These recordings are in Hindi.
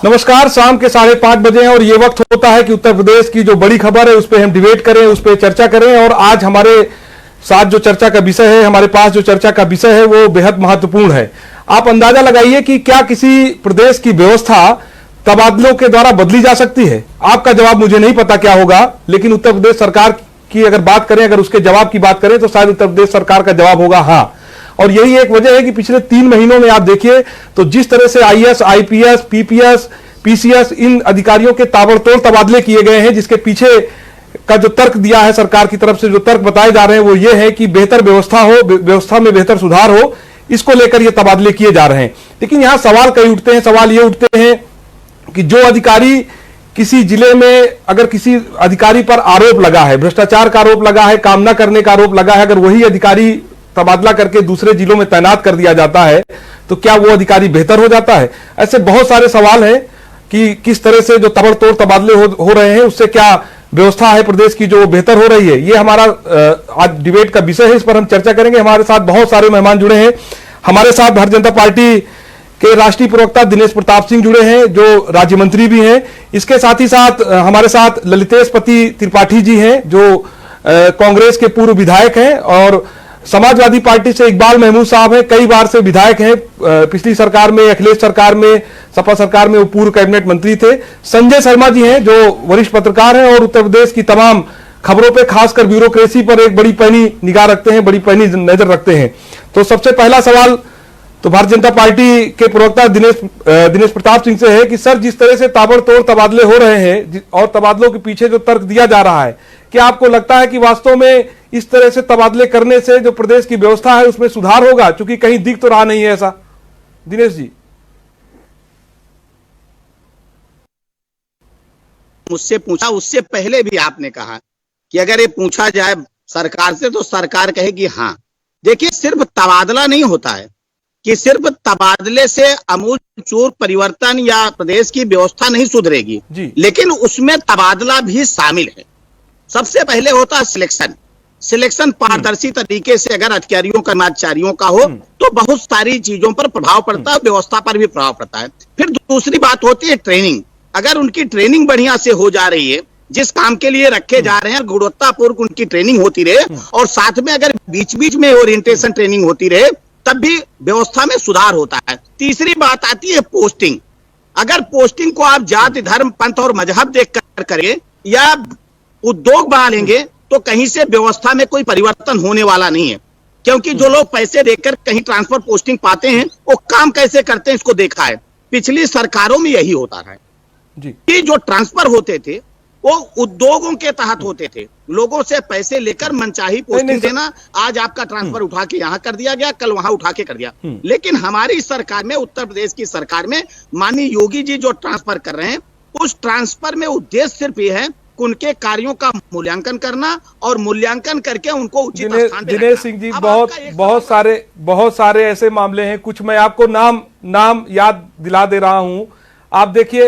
नमस्कार। शाम के 5:30 बजे हैं और ये वक्त होता है कि उत्तर प्रदेश की जो बड़ी खबर है उस पर हम डिबेट करें, उस पर चर्चा करें। और आज हमारे साथ जो चर्चा का विषय है, हमारे पास जो चर्चा का विषय है वो बेहद महत्वपूर्ण है। आप अंदाजा लगाइए कि क्या किसी प्रदेश की व्यवस्था तबादलों के द्वारा बदली जा सकती है? आपका जवाब मुझे नहीं पता क्या होगा, लेकिन उत्तर प्रदेश सरकार की अगर बात करें, अगर उसके जवाब की बात करें तो शायद उत्तर प्रदेश सरकार का जवाब होगा हाँ। और यही एक वजह है कि पिछले 3 महीनों में आप देखिए तो जिस तरह से आईएएस, आईपीएस, पीपीएस, पीसीएस इन अधिकारियों के ताबड़तोड़ तबादले किए गए हैं, जिसके पीछे का जो तर्क दिया है सरकार की तरफ से, जो तर्क बताए जा रहे हैं वो ये है कि बेहतर व्यवस्था हो, व्यवस्था में बेहतर सुधार हो, इसको लेकर ये तबादले किए जा रहे हैं। लेकिन यहां सवाल कई उठते हैं। सवाल ये उठते हैं कि जो अधिकारी किसी जिले में, अगर किसी अधिकारी पर आरोप लगा है, भ्रष्टाचार का आरोप लगा है, काम न करने का आरोप लगा है, अगर वही अधिकारी तबादला करके दूसरे जिलों में तैनात कर दिया जाता है तो क्या वो अधिकारी बेहतर हो जाता है? ऐसे बहुत सारे सवाल हैं कि किस तरह से जो ताबड़तोड़ तबादले हो रहे हैं उससे क्या व्यवस्था है प्रदेश की जो बेहतर हो रही है। ये हमारा आज डिबेट का विषय है, इस पर हम चर्चा करेंगे। हमारे साथ बहुत सारे मेहमान जुड़े हैं। हमारे साथ भारतीय जनता पार्टी के राष्ट्रीय प्रवक्ता दिनेश प्रताप सिंह जुड़े हैं, जो राज्य मंत्री भी हैं। इसके साथ ही साथ हमारे साथ ललितेश पति त्रिपाठी जी हैं, जो कांग्रेस के पूर्व विधायक हैं, और समाजवादी पार्टी से इकबाल महमूद साहब हैं, कई बार से विधायक हैं, पिछली सरकार में, अखिलेश सरकार में, सपा सरकार में वो पूर्व कैबिनेट मंत्री थे। संजय शर्मा जी हैं, जो वरिष्ठ पत्रकार हैं और उत्तर प्रदेश की तमाम खबरों पे, खासकर ब्यूरोक्रेसी पर एक बड़ी पैनी निगाह रखते हैं, बड़ी पैनी नजर रखते हैं। तो सबसे पहला सवाल तो भारतीय जनता पार्टी के प्रवक्ता दिनेश प्रताप सिंह से है कि सर, जिस तरह से ताबड़तोड़ तबादले हो रहे हैं और तबादलों के पीछे जो तर्क दिया जा रहा है, क्या आपको लगता है कि वास्तव में इस तरह से तबादले करने से जो प्रदेश की व्यवस्था है उसमें सुधार होगा? क्योंकि कहीं दिख तो रहा नहीं है ऐसा। दिनेश जी, मुझसे पूछा, उससे पहले भी आपने कहा कि अगर ये पूछा जाए सरकार से तो सरकार कहेगी हाँ। देखिए, सिर्फ तबादला नहीं होता है कि सिर्फ तबादले से आमूलचूल परिवर्तन या प्रदेश की व्यवस्था नहीं सुधरेगी, लेकिन उसमें तबादला भी शामिल है। सबसे पहले होता है सिलेक्शन पारदर्शी तरीके से अगर अधिकारियों कर्मचारियों का हो तो बहुत सारी चीजों पर प्रभाव पड़ता है, व्यवस्था पर भी प्रभाव पड़ता है। फिर दूसरी बात होती है ट्रेनिंग। अगर उनकी ट्रेनिंग बढ़िया से हो जा रही है, जिस काम के लिए रखे जा रहे हैं गुणवत्तापूर्ण उनकी ट्रेनिंग होती रहे, और साथ में अगर बीच बीच में ओरिएंटेशन ट्रेनिंग होती रहे, तब भी व्यवस्था में सुधार होता है। तीसरी बात आती है पोस्टिंग। अगर पोस्टिंग को आप जाति, धर्म, पंथ और मजहब देखकर करें या उद्योग बढ़ा लेंगे तो कहीं से व्यवस्था में कोई परिवर्तन होने वाला नहीं है। क्योंकि जो लोग पैसे देकर कहीं ट्रांसफर पोस्टिंग पाते हैं वो काम कैसे करते हैं इसको देखा है। पिछली सरकारों में यही होता है कि जो ट्रांसफर होते थे वो उद्योगों के तहत होते थे, लोगों से पैसे लेकर मनचाही पोस्टिंग देना। आज आपका ट्रांसफर उठा के यहां कर दिया गया, कल वहां उठा के कर दिया। लेकिन हमारी सरकार में, उत्तर प्रदेश की सरकार में माननीय योगी जी जो ट्रांसफर कर रहे हैं, उस ट्रांसफर में उद्देश्य सिर्फ ये है उनके कार्यों का मूल्यांकन करना और मूल्यांकन करके उनको उचित स्थान पे। दिनेश सिंह जी, बहुत सारे ऐसे मामले हैं, कुछ मैं आपको नाम याद दिला दे रहा हूं। आप देखिए,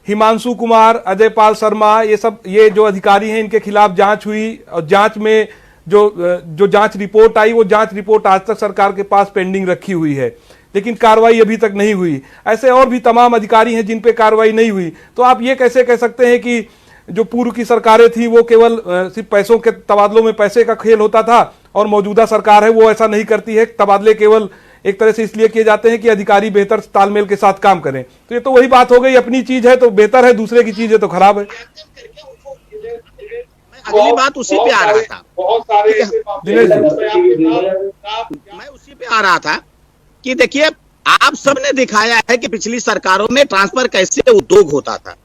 हिमांशु कुमार, अजय पाल शर्मा, ये जो अधिकारी हैं, इनके खिलाफ जांच हुई और जांच में जो जांच रिपोर्ट आई, वो जांच रिपोर्ट आज तक सरकार के पास पेंडिंग रखी हुई है, लेकिन कार्रवाई अभी तक नहीं हुई। ऐसे और भी तमाम अधिकारी हैं जिन पे कार्रवाई नहीं हुई। तो आप ये कैसे कह सकते हैं कि जो पूर्व की सरकारें थी वो केवल सिर्फ पैसों के तबादलों में पैसे का खेल होता था, और मौजूदा सरकार है वो ऐसा नहीं करती है? तबादले केवल एक तरह से इसलिए किए जाते हैं कि अधिकारी बेहतर तालमेल के साथ काम करें। तो ये तो वही बात हो गई, अपनी चीज है तो बेहतर है, दूसरे की चीज है तो खराब है। अगली बात उसी पे आ रहा था, मैं उसी पे आ रहा था कि देखिए, आप सबने दिखाया है कि पिछली सरकारों में ट्रांसफर कैसे उद्योग होता था,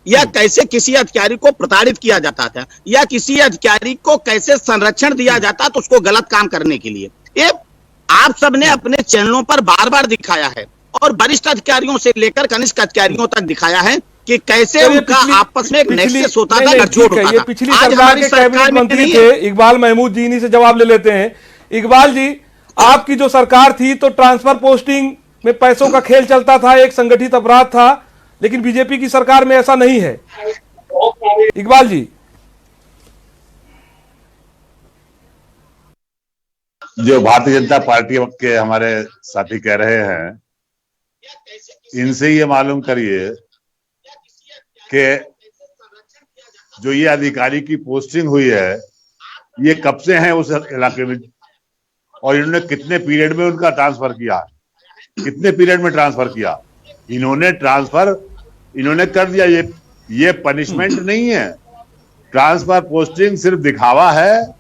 या कैसे किसी अधिकारी को प्रताड़ित किया जाता था, या किसी अधिकारी को कैसे संरक्षण दिया जाता तो उसको गलत काम करने के लिए। ये आप सबने अपने चैनलों पर बार बार दिखाया है, और वरिष्ठ अधिकारियों से लेकर कनिष्ठ अधिकारियों तक दिखाया है कि कैसे उनका आपस में एक नेक्सस होता था, गठजोड़ होता था। पिछली सरकार के कैबिनेट मंत्री थे इकबाल महमूद जी, इन्हीं से जवाब ले लेते हैं। इकबाल जी, आपकी जो सरकार थी तो ट्रांसफर पोस्टिंग में पैसों का खेल चलता था, एक संगठित अपराध था, लेकिन बीजेपी की सरकार में ऐसा नहीं है। इकबाल जी, जो भारतीय जनता पार्टी के हमारे साथी कह रहे हैं, इनसे ये मालूम करिए कि जो ये अधिकारी की पोस्टिंग हुई है, ये कब से हैं उस इलाके में, और इन्होंने कितने पीरियड में उनका ट्रांसफर किया, कितने पीरियड में ट्रांसफर किया। इन्होंने कर दिया। ये पनिशमेंट नहीं है, ट्रांसफर पोस्टिंग सिर्फ दिखावा है।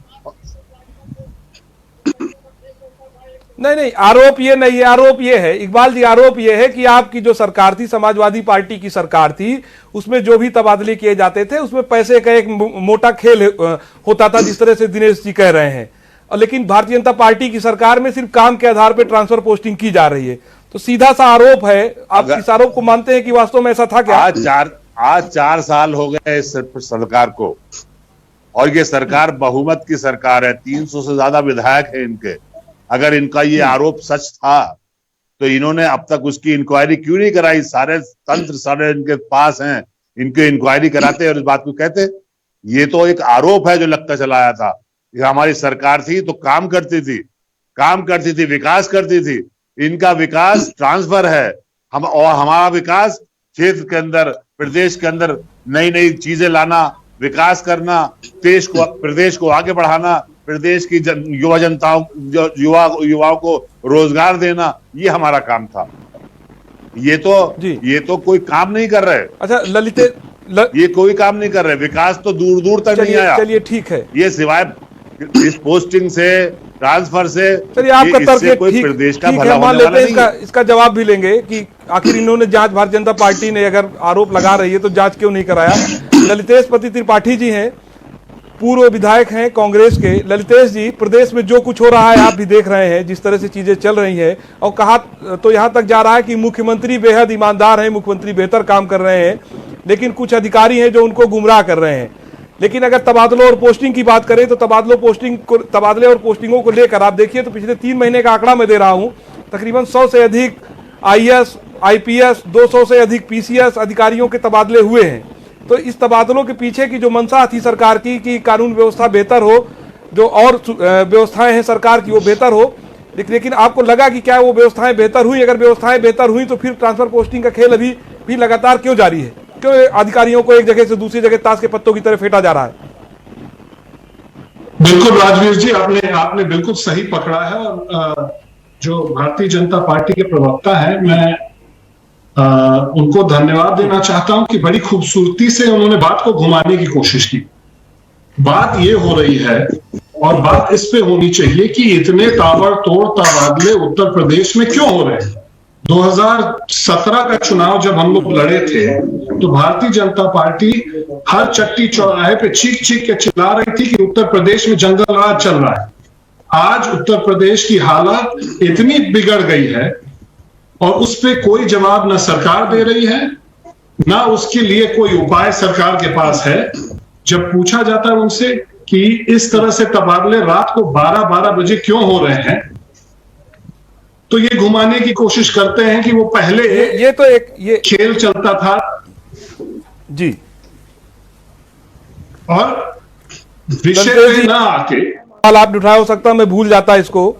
नहीं, आरोप ये नहीं है, आरोप ये है इकबाल जी, आरोप ये है कि आपकी जो सरकार थी, समाजवादी पार्टी की सरकार थी, उसमें जो भी तबादले किए जाते थे उसमें पैसे का एक मोटा खेल होता था, जिस तरह से दिनेश जी कह रहे हैं। लेकिन भारतीय जनता पार्टी की सरकार में सिर्फ काम के आधार पर ट्रांसफर पोस्टिंग की जा रही है। तो सीधा सा आरोप है, आप इस आरोप को मानते हैं कि वास्तव में ऐसा था क्या? आज 4 साल हो गए इस सरकार को, और ये सरकार बहुमत की सरकार है, 300 से ज्यादा विधायक है इनके। अगर इनका ये आरोप सच था तो इन्होंने अब तक उसकी इंक्वायरी क्यों नहीं कराई? सारे तंत्र सारे इनके पास हैं, इनके इंक्वायरी कराते और इस बात को कहते। ये तो एक आरोप है जो लगता चला आया था। ये हमारी सरकार थी तो काम करती थी, विकास करती थी। इनका विकास ट्रांसफर है, और हमारा विकास क्षेत्र के अंदर, प्रदेश के अंदर नई नई चीजें लाना, विकास करना, प्रदेश को आगे बढ़ाना, प्रदेश की युवाओं को रोजगार देना, ये हमारा काम था। ये तो कोई काम नहीं कर रहे। अच्छा ये कोई काम नहीं कर रहे, विकास तो दूर दूर तक नहीं आया। चलिए ठीक है, ये सिवाय इस पोस्टिंग से, ट्रांसफर से, चलिए आपका तर्क कोई प्रदेश का ठीक भला है, मान होने लेते वाला हैं। इसका जवाब भी लेंगे कि आखिर इन्होंने जांच, भारतीय जनता पार्टी ने अगर आरोप लगा रही है तो जांच क्यों नहीं कराया। ललितेश पति त्रिपाठी जी हैं, पूर्व विधायक हैं कांग्रेस के। ललितेश जी, प्रदेश में जो कुछ हो रहा है आप भी देख रहे हैं, जिस तरह से चीजें चल रही हैं, और कहा तो यहां तक जा रहा है कि मुख्यमंत्री बेहद ईमानदार हैं, मुख्यमंत्री बेहतर काम कर रहे हैं, लेकिन कुछ अधिकारी हैं जो उनको गुमराह कर रहे हैं। लेकिन अगर तबादलों और पोस्टिंग की बात करें तो तबादले और पोस्टिंगों को लेकर आप देखिए तो पिछले 3 महीने का आंकड़ा मैं दे रहा हूं, तकरीबन 100 से अधिक आईएएस, आईपीएस, 200 से अधिक पीसीएस अधिकारियों के तबादले हुए हैं। तो इस तबादलों के पीछे की जो मंशा थी सरकार की कि कानून व्यवस्था बेहतर हो, जो और व्यवस्थाएं हैं सरकार की वो बेहतर हो, लेकिन आपको लगा कि क्या वो व्यवस्थाएं बेहतर हुई? अगर व्यवस्थाएं बेहतर हुई तो फिर ट्रांसफर पोस्टिंग का खेल अभी भी लगातार क्यों जारी है? क्यों अधिकारियों को एक जगह से दूसरी जगह ताश के पत्तों की तरह फेंटा जा रहा है? बिल्कुल राजवीर जी, आपने बिल्कुल सही पकड़ा है। और जो भारतीय जनता पार्टी के प्रवक्ता है, मैं उनको धन्यवाद देना चाहता हूं कि बड़ी खूबसूरती से उन्होंने बात को घुमाने की कोशिश की। बात ये हो रही है, और बात इस पे होनी चाहिए कि इतने ताबड़तोड़ तबादले उत्तर प्रदेश में क्यों हो रहे हैं। 2017 का चुनाव जब हम लोग लड़े थे तो भारतीय जनता पार्टी हर चट्टी चौराहे पे चीख चीख के चिल्ला रही थी कि उत्तर प्रदेश में जंगल राज चल रहा है। आज उत्तर प्रदेश की हालत इतनी बिगड़ गई है और उस पे कोई जवाब न सरकार दे रही है, ना उसके लिए कोई उपाय सरकार के पास है। जब पूछा जाता है उनसे कि इस तरह से तबादले रात को 12-12 बजे क्यों हो रहे हैं, तो ये घुमाने की कोशिश करते हैं कि वो पहले ये तो ये खेल चलता था जी, और विषय पे ना आके आप उठाया, हो सकता है मैं भूल जाता इसको।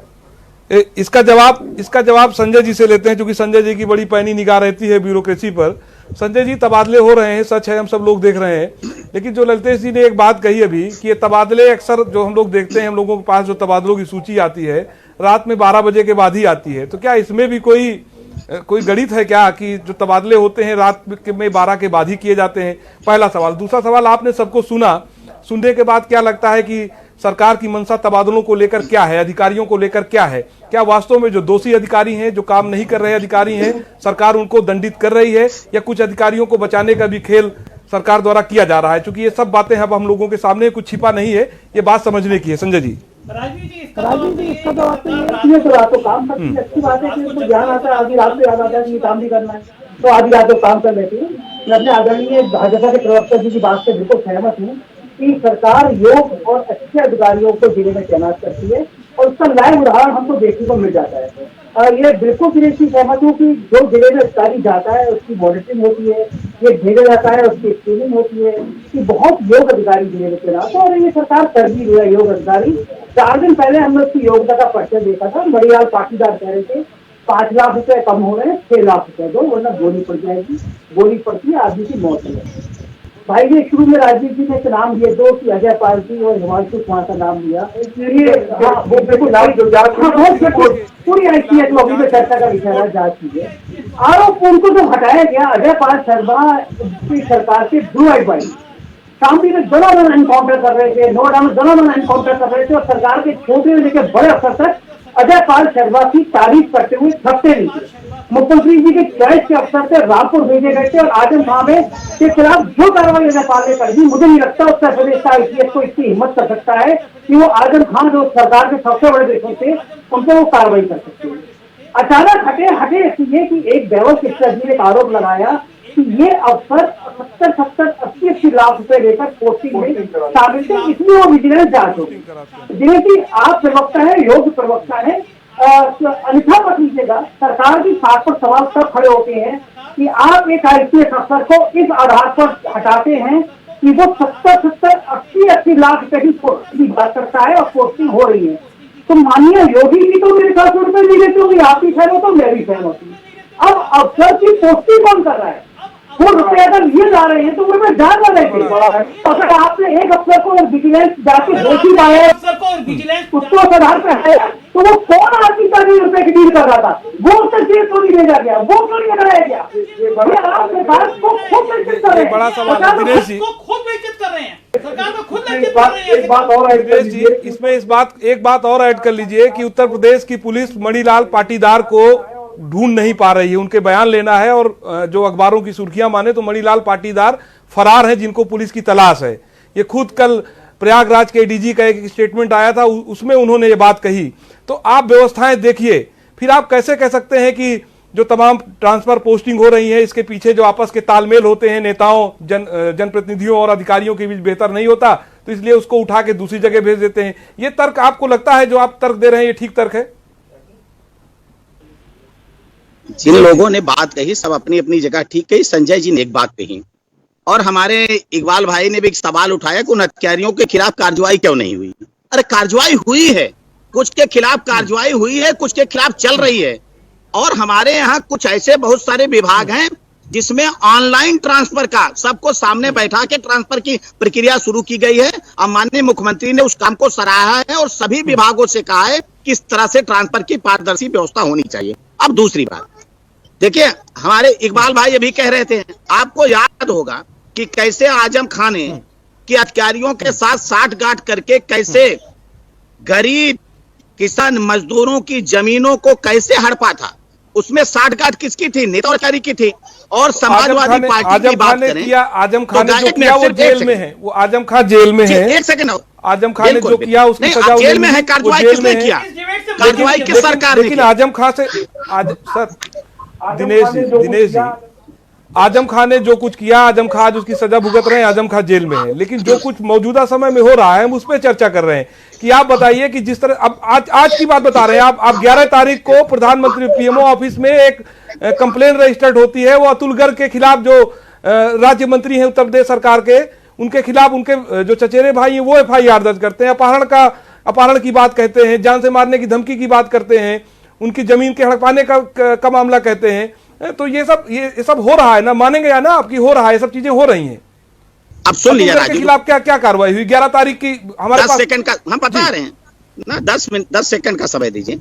इसका जवाब संजय जी से लेते हैं, क्योंकि संजय जी की बड़ी पैनी निगाह रहती है ब्यूरोक्रेसी पर। संजय जी, तबादले हो रहे हैं, सच है, हम सब लोग देख रहे हैं, लेकिन जो ललितेश जी ने एक बात कही अभी कि ये तबादले अक्सर जो हम लोग देखते हैं, हम लोगों के पास जो तबादलों की सूची आती है रात में 12 बजे के बाद ही आती है, तो क्या इसमें भी कोई गणित है क्या कि जो तबादले होते हैं रात में 12 के बाद ही किए जाते हैं? पहला सवाल। दूसरा सवाल, आपने सबको सुनने के बाद क्या लगता है कि सरकार की मंशा तबादलों को लेकर क्या है, अधिकारियों को लेकर क्या है? क्या वास्तव में जो दोषी अधिकारी हैं, जो काम नहीं कर रहे अधिकारी हैं, सरकार उनको दंडित कर रही है, या कुछ अधिकारियों को बचाने का भी खेल सरकार द्वारा किया जा रहा है? क्योंकि ये सब बातें अब हम लोगों के सामने, कुछ छिपा नहीं है, ये बात समझने की है। संजय जी, राजीव जी, इसका जवाब तो ये तो रात को काम करती है। अच्छी बात है कि उसको ध्यान आता है, आधी रात को याद आता है कि ये काम भी करना है, तो आधी रात को काम कर लेती है। मैं अपने आदरणीय भाजपा के प्रवक्ता जी की बात से बिल्कुल सहमत हूँ कि सरकार योग्य और अच्छे अधिकारियों को जिले में तैनात करती है, और उसका लाइव उदाहरण हमको देखने को मिल जाता है। ये बिल्कुल दिनेश जी सहमत हूँ कि जो जिले में अधिकारी जाता है उसकी मॉनिटरिंग होती है, ये भेजा जाता है, उसकी स्क्रीनिंग होती है कि बहुत योग्य अधिकारी जिले में तैनात है, और ये सरकार कर भी रही है। योग्य अधिकारी, 4 दिन पहले हमने उसकी योग्यता का पर्चा देखा था, बड़ीलाल पाटीदार कह रहे थे 5 लाख रुपए कम हो रहे हैं, 6 लाख रुपए दो वरना गोली पड़ जाएगी। गोली पड़ती है, आदमी की मौत हो जाती है। भाई ने शुरू में राजीव जी ने नाम दिए दो कि अजय पारसी और हिमांशु कुमार का नाम लिया। वो बिल्कुल पूरी ICS लॉबी में चर्चा का विषय है, जांच की है। आरोप उनको जो हटाया गया, अजय पाल शर्मा की सरकार के ब्लू एडवाइस शांति में दनादन एनकाउंटर कर रहे थे, नोएडा में दनादन एनकाउंटर कर रहे थे और सरकार के छोटे से लेकर बड़े अफसर तक अजय पाल शर्मा की तारीफ करते हुए थकते नहीं थे। मुख्यमंत्री जी के चॉइस के अफसर से रामपुर भेजे गए थे और आजम खान के खिलाफ जो कार्रवाई अजय पाल ने कर दी, मुझे नहीं लगता उत्तर प्रदेश का ICS को इतनी हिम्मत कर सकता है कि वो आजम खान जो सरकार के सबसे बड़े देशों थे उन पर वो कार्रवाई कर सकते हैं। अचानक हटे इसलिए कि एक बेवस शिक्षक जी ने एक आरोप लगाया कि ये अफसर 70-80 लाख रुपए लेकर पोस्टिंग में शामिल थे, इसलिए वो विजिलेंस जांच होगी। जिन्हें कि आप प्रवक्ता है, योग्य प्रवक्ता है, अन्यथा मत लीजिएगा। सरकार की साख पर सवाल तब खड़े होते हैं कि आप एक ICS अफसर को इस आधार पर हटाते हैं कि वो 70-80 लाख रुपए की बात करता है और पोस्टिंग हो रही है। तो माननीय योगी जी तो मेरे 100 रुपए नहीं देते होंगे, आप भी सहमत हो, मैं भी सहमत हूँ। अब अफसर की पोस्टिंग कौन कर रहा है? वो रुपये अगर लिए जा रहे हैं तो वो जान रहे थे। अगर आपने एक अफसर को विजिलेंस जाके दोषी पाया उसको आधार पर है तो वो कौन आदमी का रुपए की डील कर रहा था? वो उससे जेल तो नहीं भेजा गया, वो क्यों नहीं लगाया गया? आपके भारत को खुद बेइज्जत कर रहे हैं, बड़ा सवाल है दिनेश जी, खुद बेइज्जत कर रहे हैं, सरकार को खुद बेइज्जत कर रहे हैं। एक बात और ऐड कर लीजिए, इसमें एक बात और ऐड कर लीजिए कि उत्तर प्रदेश की पुलिस मणिलाल पाटीदार को ढूंढ नहीं पा रही है। उनके बयान लेना है और जो अखबारों की सुर्खियां माने तो मणिलाल पाटीदार फरार हैं जिनको पुलिस की तलाश है। ये खुद कल प्रयागराज के ADG का एक स्टेटमेंट आया था, उसमें उन्होंने ये बात कही। तो आप व्यवस्थाएं देखिए, फिर आप कैसे कह सकते हैं कि जो तमाम ट्रांसफर पोस्टिंग हो रही है इसके पीछे जो आपस के तालमेल होते हैं नेताओं, जनप्रतिनिधियों और अधिकारियों के बीच बेहतर नहीं होता, तो इसलिए उसको उठा के दूसरी जगह भेज देते हैं। ये तर्क आपको लगता है जो आप तर्क दे रहे हैं ये ठीक तर्क है? जिन लोगों ने बात कही सब अपनी अपनी जगह ठीक कही। संजय जी ने एक बात कही और हमारे इकबाल भाई ने भी एक सवाल उठाया कि उन अधिकारियों के खिलाफ कार्रवाई क्यों नहीं हुई। अरे कार्रवाई हुई है, कुछ के खिलाफ कार्रवाई हुई है, कुछ के खिलाफ चल रही है। और हमारे यहाँ कुछ ऐसे बहुत सारे विभाग हैं जिसमें ऑनलाइन ट्रांसफर का सबको सामने बैठा के ट्रांसफर की प्रक्रिया शुरू की गई है। अब माननीय मुख्यमंत्री ने उस काम को सराहा है और सभी विभागों से कहा है कि इस तरह से ट्रांसफर की पारदर्शी व्यवस्था होनी चाहिए। अब दूसरी बात देखिए, हमारे इकबाल भाई अभी कह रहे थे, आपको याद होगा कि कैसे आजम खान ने कि अधिकारियों के साथ साठगांठ करके कैसे गरीब किसान मजदूरों की जमीनों को कैसे हड़पा था। उसमें साठगांठ किसकी थी? नेता अधिकारी की थी। और समाजवादी पार्टी की बात करें, आजम खान ने जो किया वो जेल में है, वो आजम खान जेल में है। एक सेकंड, आजम खान ने जो किया उसकी सजा जेल में है। कार्रवाई किसने किया? कार्रवाई किस सरकार ने? लेकिन आजम खान से सर दिनेश जी, आजम खान ने जो कुछ किया, आजम खान उसकी सजा भुगत रहे हैं, आजम खान जेल में है। लेकिन जो कुछ मौजूदा समय में हो रहा है हम उस पर चर्चा कर रहे हैं कि आप बताइए कि जिस तरह अब आज की बात बता रहे हैं आप 11 तारीख को प्रधानमंत्री PMO ऑफिस में एक कंप्लेन रजिस्टर्ड होती है। वो अतुल गर्ग के खिलाफ जो राज्य मंत्री हैं उत्तर प्रदेश सरकार के, उनके खिलाफ उनके जो चचेरे भाई हैं वो FIR दर्ज करते हैं, अपहरण की बात कहते हैं, जान से मारने की धमकी की बात करते हैं, उनकी जमीन के हड़पाने का मामला कहते हैं। तो ये सब हो रहा है ना, मानेंगे या ना आपकी हो रहा है, ये सब चीजें हो रही हैं। अब सुन लीजिए राजू, के खिलाफ क्या क्या कार्रवाई हुई 11 तारीख की? हमारे 10 सेकंड का हम बता रहे हैं ना, 10 सेकंड का समय दीजिए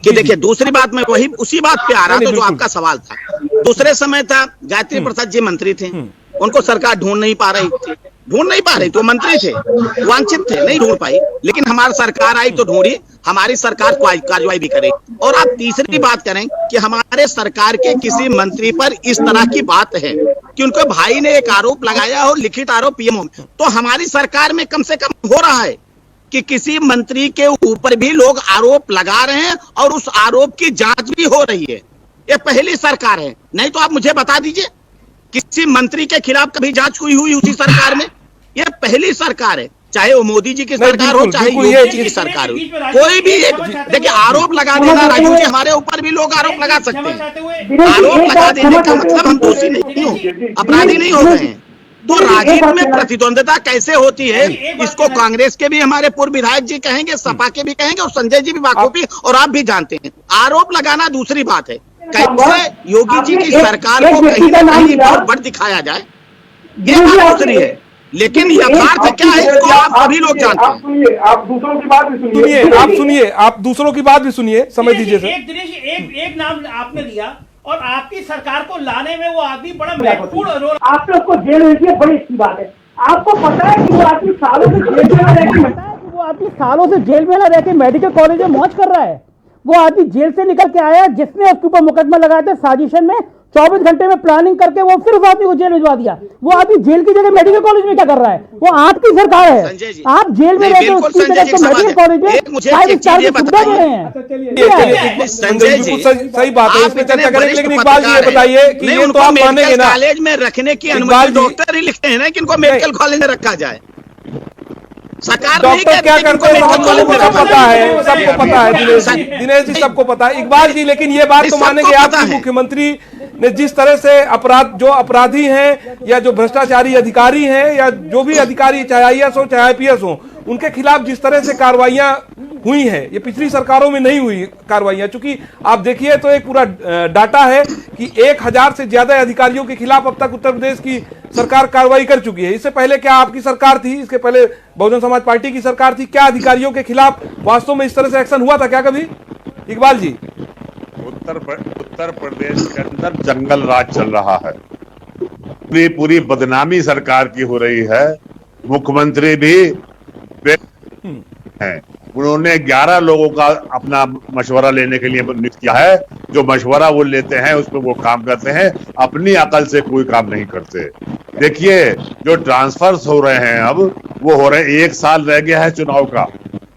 कि देखिए दूसरी बात में वही उसी बात पे आ रहा था जो आपका सवाल था। दूसरे समय था गायत्री प्रसाद जी मंत्री थे, उनको सरकार ढूंढ नहीं पा रही थी, तो मंत्री थे, वांछित थे, नहीं ढूंढ पाई। लेकिन हमारी सरकार आई तो ढूंढी, हमारी सरकार कार्रवाई भी करे। और आप तीसरी बात करें कि हमारे सरकार के किसी मंत्री पर इस तरह की बात है कि उनके भाई ने एक आरोप लगाया और लिखित आरोप PMO में, तो हमारी सरकार में कम से कम हो रहा है कि किसी मंत्री के ऊपर भी लोग आरोप लगा रहे हैं और उस आरोप की जांच भी हो रही है। ये पहली सरकार है, नहीं तो आप मुझे बता दीजिए किसी मंत्री के खिलाफ कभी जांच हुई उसी सरकार में? ये पहली सरकार है, चाहे वो मोदी जी की सरकार हो चाहे योगी जी की सरकार हो, कोई भी एक देखिए आरोप लगा देना राजू जी, हमारे ऊपर भी लोग आरोप लगा सकते हैं। आरोप लगा देने का मतलब हम दोषी नहीं हो, अपराधी नहीं हो गए हैं। तो राजनीति में प्रतिद्वंदता कैसे होती है इसको कांग्रेस के भी हमारे पूर्व विधायक जी कहेंगे, सपा के भी कहेंगे और संजय जी भी बाखूबी और आप भी जानते हैं। आरोप लगाना दूसरी बात है, कैसे योगी जी की सरकार को कहीं ना कहीं बहुत बड़ दिखाया जाए ये बात दूसरी है, लेकिन यथार्थ क्या है इसको आप सभी लोग जानते हैं। सुनिए, आप दूसरों की बात भी सुनिए, आप सुनिए, आप दूसरों की बात भी सुनिए, समझ दीजिए सर। एक नाम आपने लिया और आपकी सरकार को लाने में वो आदमी बड़ा महत्वपूर्ण रोल। आपने उसको जेल भेज दिया, बड़ी अच्छी बात है। आपको पता है कि वो आदमी सालों से जेल में रह के मेडिकल कॉलेज में मौज कर रहा है। वो आदमी जेल से निकल के आया, जिसने उसके ऊपर मुकदमा लगाया था साजिशन में, 24 घंटे में प्लानिंग करके वो फिर उस आदमी को जेल भिजवा दिया। वो आदमी जेल की जगह मेडिकल कॉलेज में क्या कर रहा है? वो आपकी सरकार है। आप जेल में रहते उसकी जगह तो मेडिकल कॉलेज में 5 स्टार की सुविधा दे रहे हैं। संजय जी, सही बात है, इस पे चर्चा करेंगे, लेकिन इकबाल जी ये बताइए कि ये तो आप मानेंगे ना, कॉलेज में रखने की अनुमति डॉक्टर ही लिखते हैं ना कि इनको मेडिकल कॉलेज में रखा जाए। सरकार डॉक्टर क्या करते हैं सबको पता है, सबको पता है। दिनेश जी सबको पता है। इकबाल जी, लेकिन ये बात तो मानेंगे आप कि मुख्यमंत्री ने जिस तरह से जो अपराधी हैं या जो भ्रष्टाचारी अधिकारी हैं या जो भी अधिकारी, चाहे IAS हो चाहे IPS हो, उनके खिलाफ जिस तरह से कार्रवाइयां हुई हैं, ये पिछली सरकारों में नहीं हुई कार्रवाइयां। चूंकि आप देखिए तो एक पूरा डाटा है कि 1000 से ज्यादा अधिकारियों के खिलाफ अब तक उत्तर प्रदेश की सरकार कार्रवाई कर चुकी है। इससे पहले क्या आपकी सरकार थी, इसके पहले बहुजन समाज पार्टी की सरकार थी, क्या अधिकारियों के खिलाफ वास्तव में इस तरह से एक्शन हुआ था क्या कभी? इकबाल जी, उत्तर प्रदेश के अंदर जंगल राज चल रहा है, पूरी बदनामी सरकार की हो रही है। मुख्यमंत्री भी हैं, उन्होंने 11 लोगों का अपना मशवरा लेने के लिए नियुक्त किया है। जो मशवरा वो लेते हैं उस पर वो काम करते हैं, अपनी अकल से कोई काम नहीं करते। देखिए, जो ट्रांसफर्स हो रहे हैं अब वो हो रहे हैं, 1 साल रह गया है चुनाव का।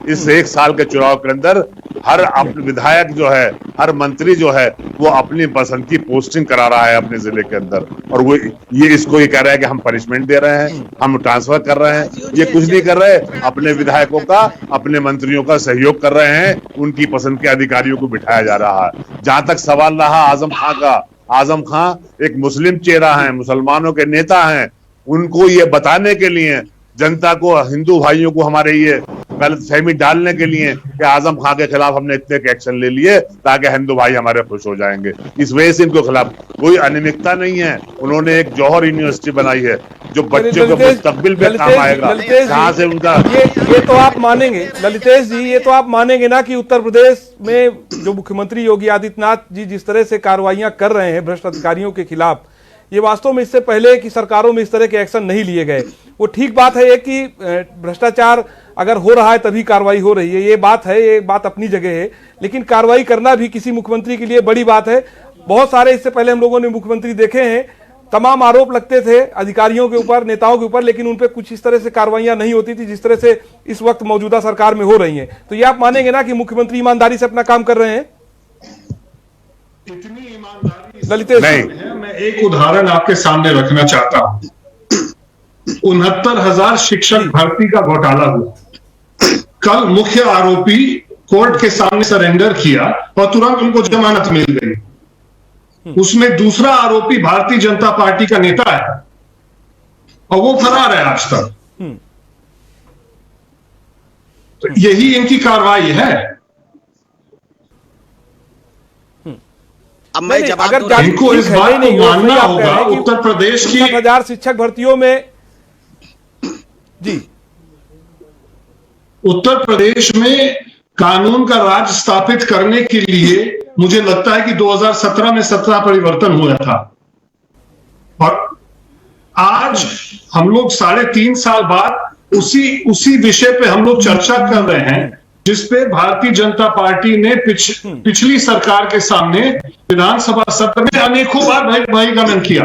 इस 1 साल के चुनाव के अंदर हर विधायक जो है, हर मंत्री जो है, वो अपनी पसंद की पोस्टिंग करा रहा है अपने जिले के अंदर, और वो ये कह रहा है कि हम पनिशमेंट दे रहे हैं, हम ट्रांसफर कर रहे हैं। ये कुछ नहीं कर रहे, अपने विधायकों का, अपने मंत्रियों का सहयोग कर रहे हैं, उनकी पसंद के अधिकारियों को बिठाया जा रहा है। जहां तक सवाल रहा आजम खां का, आजम खां एक मुस्लिम चेहरा है, मुसलमानों के नेता हैं, उनको ये बताने के लिए, जनता को, हिंदू भाइयों को हमारे ये गलतफहमी डालने के लिए कि आजम खां के खिलाफ हमने इतने एक्शन ले लिए ताकि हिंदू भाई हमारे खुश हो जाएंगे, इस वजह से इनके खिलाफ कोई अनियमितता नहीं है। उन्होंने एक जौहर यूनिवर्सिटी बनाई है जो बच्चों के मुस्तकबिल पे काम आएगा, जहां से उनका ये तो आप मानेंगे ललितेश जी, ये तो आप मानेंगे ना कि उत्तर प्रदेश में जो मुख्यमंत्री योगी आदित्यनाथ जी जिस तरह से कार्रवाइयां कर रहे हैं भ्रष्ट अधिकारियों के खिलाफ, ये वास्तव में इससे पहले की सरकारों में इस तरह के एक्शन नहीं लिए गए। वो ठीक बात है कि भ्रष्टाचार अगर हो रहा है तभी कार्रवाई हो रही है, ये बात है, ये बात अपनी जगह है, लेकिन कार्रवाई करना भी किसी मुख्यमंत्री के लिए बड़ी बात है। बहुत सारे इससे पहले हम लोगों ने मुख्यमंत्री देखे हैं, तमाम आरोप लगते थे अधिकारियों के ऊपर, नेताओं के ऊपर, लेकिन उन पर कुछ इस तरह से कार्रवाइयां नहीं होती थी जिस तरह से इस वक्त मौजूदा सरकार में हो रही है। तो ये आप मानेंगे ना कि मुख्यमंत्री ईमानदारी से अपना काम कर रहे हैं? इतनी ईमानदारी ललितेश है, मैं एक उदाहरण आपके सामने रखना चाहता हूं। 69,000 शिक्षक भर्ती का घोटाला हुआ, कल मुख्य आरोपी कोर्ट के सामने सरेंडर किया और तुरंत उनको जमानत मिल गई। उसमें दूसरा आरोपी भारतीय जनता पार्टी का नेता है और वो फरार है आज तक। तो यही इनकी कार्रवाई है। अब मैं जवाब अगर इनको इस बात को मानना होगा उत्तर प्रदेश की 60,000 शिक्षक भर्तियों में जी उत्तर प्रदेश में कानून का राज स्थापित करने के लिए मुझे लगता है कि 2017 में सत्ता परिवर्तन हुआ था और आज हम लोग 3.5 साल बाद उसी विषय पे हम लोग चर्चा कर रहे हैं जिसपे भारतीय जनता पार्टी ने पिछली सरकार के सामने विधानसभा सत्र में अनेकों बार बहिर्गमन किया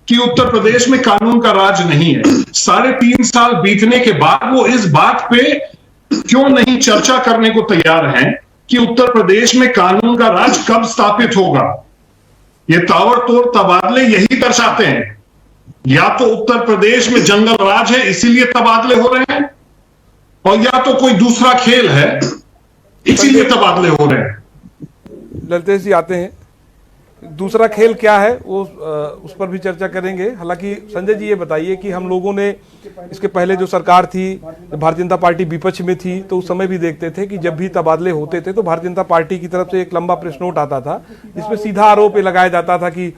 कि उत्तर प्रदेश में कानून का राज नहीं है। 3.5 साल बीतने के बाद वो इस बात पे क्यों नहीं चर्चा करने को तैयार हैं कि उत्तर प्रदेश में कानून का राज कब स्थापित होगा। ये ताबड़तोड़ तबादले यही दर्शाते हैं, या तो उत्तर प्रदेश में जंगल राज है इसीलिए तबादले हो रहे हैं, और या तो कोई दूसरा खेल है इसीलिए तबादले हो रहे हैं। ललितेश जी आते हैं। दूसरा खेल क्या है वो उस पर भी चर्चा करेंगे। हालांकि संजय जी ये बताइए कि हम लोगों ने इसके पहले जो सरकार थी, भारतीय जनता पार्टी विपक्ष में थी, तो उस समय भी देखते थे कि जब भी तबादले होते थे तो भारतीय जनता पार्टी की तरफ से एक लंबा प्रेस नोट आता था जिसमें सीधा आरोप लगाया जाता था कि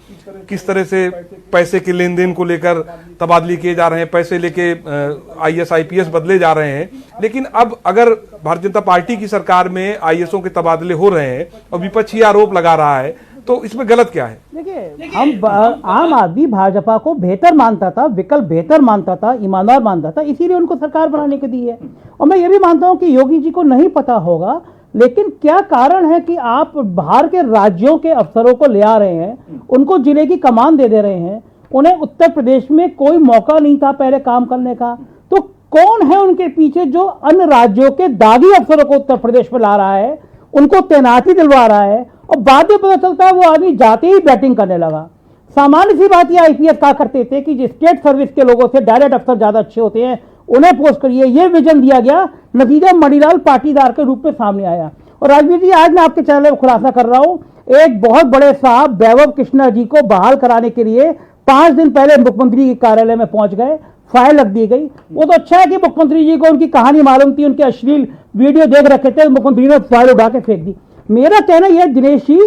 किस तरह से पैसे के लेन देन को लेकर तबादले किए जा रहे हैं, पैसे लेके IAS IPS बदले जा रहे हैं। लेकिन अब अगर भारतीय जनता पार्टी की सरकार में IASों के तबादले हो रहे हैं और विपक्ष ही आरोप लगा रहा है, तो इसमें गलत क्या है? देखिए, हम आम आदमी भाजपा को बेहतर मानता था, विकल्प बेहतर मानता था, ईमानदार मानता था, इसीलिए उनको सरकार बनाने के दी है। और मैं ये भी मानता हूं कि योगी जी को नहीं पता होगा, लेकिन क्या कारण है कि आप बाहर के राज्यों के अफसरों को ले आ रहे हैं, उनको जिले की कमान दे रहे हैं। उन्हें उत्तर प्रदेश में कोई मौका नहीं था पहले काम करने का, तो कौन है उनके पीछे जो अन्य राज्यों के दागी अफसरों को उत्तर प्रदेश में ला रहा है, उनको तैनाती दिलवा रहा है, और बाद में पता चलता है वो आदमी जाते ही बैटिंग करने लगा। सामान्य सी बात ये IPS कहा करते थे कि स्टेट सर्विस के लोगों से डायरेक्ट अफसर ज्यादा अच्छे होते हैं, उन्हें पोस्ट करिए, ये विजन दिया गया। नतीजा मणिलाल पाटीदार के रूप में सामने आया। और राजवीर जी, आज मैं आपके चैनल में खुलासा कर रहा हूं, एक बहुत बड़े साहब वैभव कृष्णा जी को बहाल कराने के लिए 5 दिन पहले मुख्यमंत्री के कार्यालय में पहुंच गए, फाइल रख दी गई। वो तो अच्छा है कि मुख्यमंत्री जी को उनकी कहानी मालूम थी, उनके अश्लील वीडियो देख रखे थे, मुख्यमंत्री ने फाइल उठा के फेंक दी। मेरा कहना यह दिनेश जी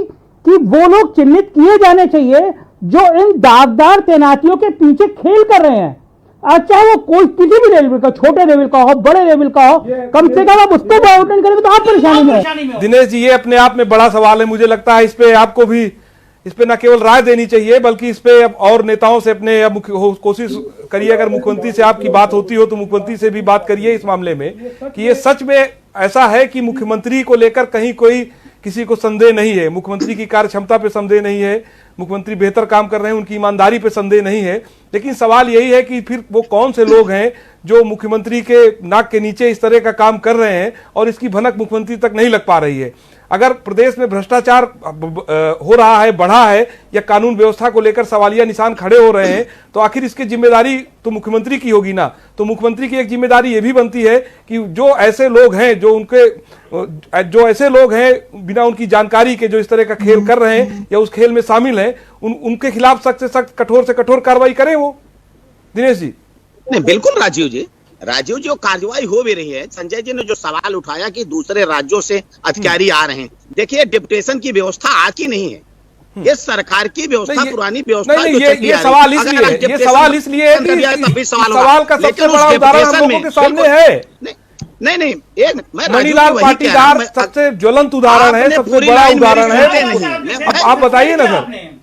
कि वो लोग चिन्हित किए जाने चाहिए जो इन दागदार तैनातियों के पीछे खेल कर रहे हैं। अच्छा, वो कोई किसी भी लेवल का, छोटे लेवल का हो, बड़े लेवल का हो, कम से कम आप उसको बाउंडेड करेंगे तो आप परेशानी में हो। दिनेश जी, ये अपने आप में बड़ा सवाल है। मुझे लगता है इस पे आपको भी इस पे न केवल राय देनी चाहिए, बल्कि इस पे अब और नेताओं से अपने कोशिश करिए, अगर मुख्यमंत्री से आपकी बात होती हो तो मुख्यमंत्री से भी बात करिए इस मामले में कि ये सच में ऐसा है कि मुख्यमंत्री को लेकर कहीं कोई किसी को संदेह नहीं है, मुख्यमंत्री की कार्य क्षमता पे संदेह नहीं है, मुख्यमंत्री बेहतर काम कर रहे हैं, उनकी ईमानदारी पे संदेह नहीं है। लेकिन सवाल यही है कि फिर वो कौन से लोग हैं जो मुख्यमंत्री के नाक के नीचे इस तरह का काम कर रहे हैं और इसकी भनक मुख्यमंत्री तक नहीं लग पा रही है। अगर प्रदेश में भ्रष्टाचार हो रहा है, बढ़ा है, या कानून व्यवस्था को लेकर सवालिया निशान खड़े हो रहे हैं, तो आखिर इसकी जिम्मेदारी तो मुख्यमंत्री की होगी ना। तो मुख्यमंत्री की एक जिम्मेदारी ये भी बनती है कि जो ऐसे लोग हैं जो ऐसे लोग हैं बिना उनकी जानकारी के जो इस तरह का खेल कर रहे हैं या उस खेल में शामिल हैं, उनके खिलाफ सख्त से सख्त, कठोर से कठोर कार्रवाई करें वो। दिनेश जी। नहीं, बिल्कुल राजीव जी, जो कार्रवाई हो भी रही है। संजय जी ने जो सवाल उठाया कि दूसरे राज्यों से अधिकारी आ रहे हैं, देखिए डिप्यूटेशन की व्यवस्था आज की नहीं है, ये सरकार की व्यवस्था, पुरानी व्यवस्था। ये सवाल इसलिए सवाल का सबसे बड़ा उदाहरण हम लोगों के सामने है। नहीं, मणिलाल पाटीदार सबसे ज्वलंत उदाहरण है, सबसे बड़ा उदाहरण है। आप बताइए ना सर।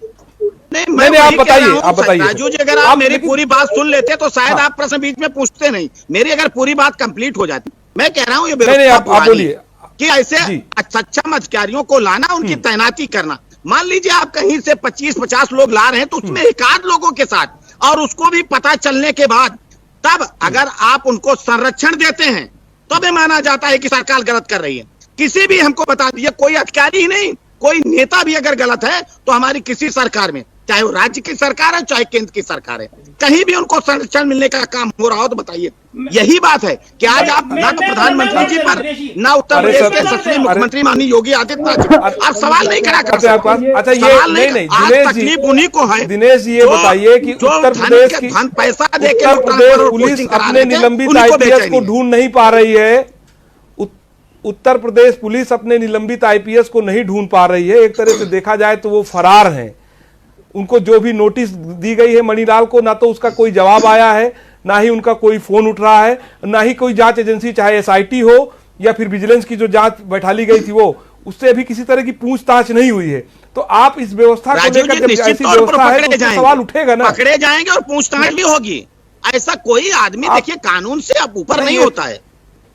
नहीं, आप बताइए राजू जी, अगर आप मेरी पूरी बात सुन लेते तो शायद आप प्रश्न बीच में पूछते नहीं, मेरी अगर पूरी बात कंप्लीट हो जाती। मैं कह रहा हूँ ये व्यवस्था आप बोलिए कि ऐसे सक्षम अधिकारियों को लाना, उनकी तैनाती करना। मान लीजिए आप कहीं से 25-50 लोग ला रहे हैं, तो उसमें एकाध लोगों के साथ, और उसको भी पता चलने के बाद तब अगर आप उनको संरक्षण देते हैं तब माना जाता है कि सरकार गलत कर रही है। किसी भी हमको बता दिए, कोई अधिकारी ही नहीं, कोई नेता भी अगर गलत है तो हमारी किसी सरकार में, चाहे वो राज्य की सरकार है चाहे केंद्र की सरकार है, कहीं भी उनको संरक्षण मिलने का काम हो रहा हो तो बताइए। यही बात है कि आज आप ना तो प्रधानमंत्री जी पर, ना उत्तर प्रदेश के सचिव मुख्यमंत्री माननीय योगी आदित्यनाथ जी आप सवाल नहीं करा कर सकते। अच्छा, ये आज तकलीफ उन्हीं को है। दिनेश जी, ये बताइए कि उत्तर प्रदेश की पैसा देकर उत्तर प्रदेश पुलिस अपने निलंबित IPS को ढूंढ नहीं पा रही है। उत्तर प्रदेश पुलिस अपने निलंबित IPS को नहीं ढूंढ पा रही है। एक तरह से देखा जाए तो वो फरार हैं। उनको जो भी नोटिस दी गई है मणिलाल को, ना तो उसका कोई जवाब आया है, ना ही उनका कोई फोन उठ रहा है, ना ही कोई जांच एजेंसी, चाहे SIT हो या फिर विजिलेंस की जो जांच बैठा ली गई थी वो, उससे अभी किसी तरह की पूछताछ नहीं हुई है। तो आप इस व्यवस्था को लेकर जब ऐसी व्यवस्था है तो सवाल उठेगा ना। पकड़े जाएंगे और पूछताछ भी होगी। ऐसा कोई आदमी, देखिए कानून से अब ऊपर नहीं होता है,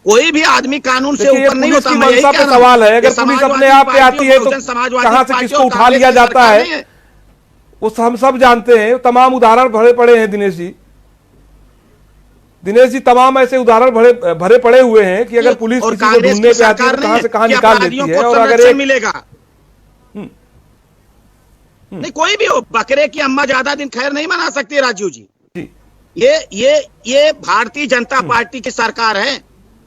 कोई भी आदमी कानून से ऊपर नहीं होता। मंशा पे सवाल है, अगर पुलिस अपने आप पे आती है तो कहां से किसको उठा लिया जाता है वो हम सब जानते हैं। तमाम उदाहरण भरे पड़े हैं दिनेश जी, तमाम ऐसे उदाहरण भरे पड़े हुए हैं कि अगर पुलिस किसी को ढूंढने पे आती है तो कहां से कहां निकाल देती है। और अगर एक मिलेगा नहीं, कोई भी हो, बकरे की अम्मा ज्यादा दिन खैर नहीं मना सकती राजू जी। ये भारतीय जनता पार्टी की सरकार है।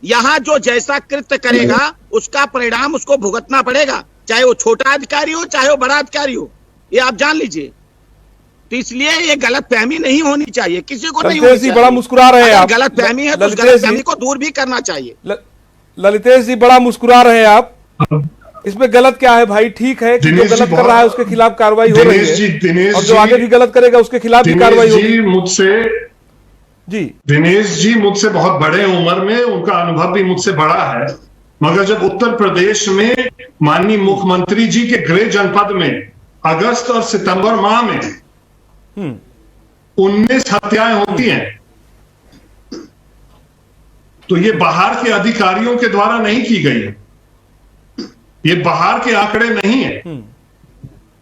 यहाँ जो जैसा कृत्य करेगा उसका परिणाम उसको भुगतना पड़ेगा, चाहे वो छोटा अधिकारी हो चाहे वो बड़ा अधिकारी हो। ये आप जान लीजिए। तो इसलिए ये गलतफहमी नहीं होनी चाहिए, किसी को नहीं ललितेश होनी जी चाहिए। बड़ा मुस्कुरा रहे हैं आप। गलतफहमी है तो उस ललितेश जी- गलतफहमी को दूर भी करना चाहिए। ललितेश जी बड़ा मुस्कुरा रहे हैं आप, इसमें गलत क्या है भाई? ठीक है कि जो दिनेश जी गलत कर बहुत- रहा है उसके खिलाफ कार्रवाई हो रही दिनेश जी- है, दिनेश और जो जी- आगे भी गलत करेगा उसके खिलाफ भी कार्रवाई दिनेश होगी। जी मुझसे जी दिनेश जी मुझसे बहुत बड़े उम्र में, उनका अनुभव भी मुझसे बड़ा है, मगर जब उत्तर प्रदेश में माननीय मुख्यमंत्री जी के गृह जनपद में अगस्त और सितंबर माह में 19 हत्याएं होती हैं, तो ये बाहर के अधिकारियों के द्वारा नहीं की गई है, ये बाहर के आंकड़े नहीं है।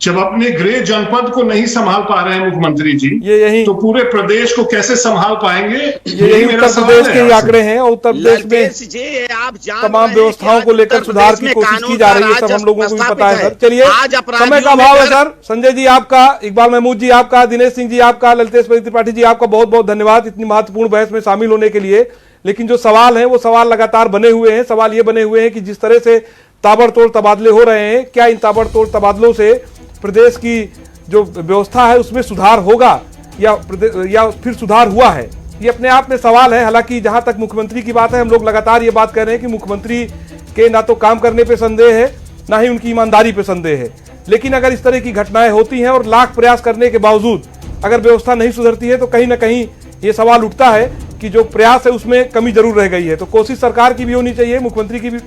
जब अपने गृह जनपद को नहीं संभाल पा रहे हैं मुख्यमंत्री जी, ये यही तो पूरे प्रदेश को कैसे संभाल पाएंगे? यही मेरा उत्तर सवाल प्रदेश है के ही आपसे। आंकड़े हैं, और उत्तर प्रदेश में ललितेश जी, आप जान तमाम रहे हैं व्यवस्थाओं कि को आज लेकर उत्तर सुधार प्रदेश की में कोशिश कानून की जा रही है, का सब हम लोगों को भी पता है सर। स्थापित चलिए, आज समय अपराधियों का में अभाव है डर- सर। संजय जी आपका, इकबाल महमूद जी आपका, दिनेश सिंह जी आपका, ललितेश त्रिपाठी जी आपका बहुत बहुत धन्यवाद इतनी महत्वपूर्ण बहस में शामिल होने के लिए। लेकिन जो सवाल है वो सवाल लगातार बने हुए हैं। सवाल ये बने हुए हैं कि जिस तरह से ताबड़तोड़ तबादले हो रहे हैं, क्या इन ताबड़तोड़ तबादलों से प्रदेश की जो व्यवस्था है उसमें सुधार होगा या फिर सुधार हुआ है? ये अपने आप में सवाल है। हालांकि जहां तक मुख्यमंत्री की बात है, हम लोग लगातार ये बात कर रहे हैं कि मुख्यमंत्री के ना तो काम करने पे संदेह है, ना ही उनकी ईमानदारी पे संदेह है। लेकिन अगर इस तरह की घटनाएं होती हैं और लाख प्रयास करने के बावजूद अगर व्यवस्था नहीं सुधरती है, तो कहीं ना कहीं ये सवाल उठता है कि जो प्रयास है उसमें कमी जरूर रह गई है। तो कोशिश सरकार की भी होनी चाहिए, मुख्यमंत्री की भी तो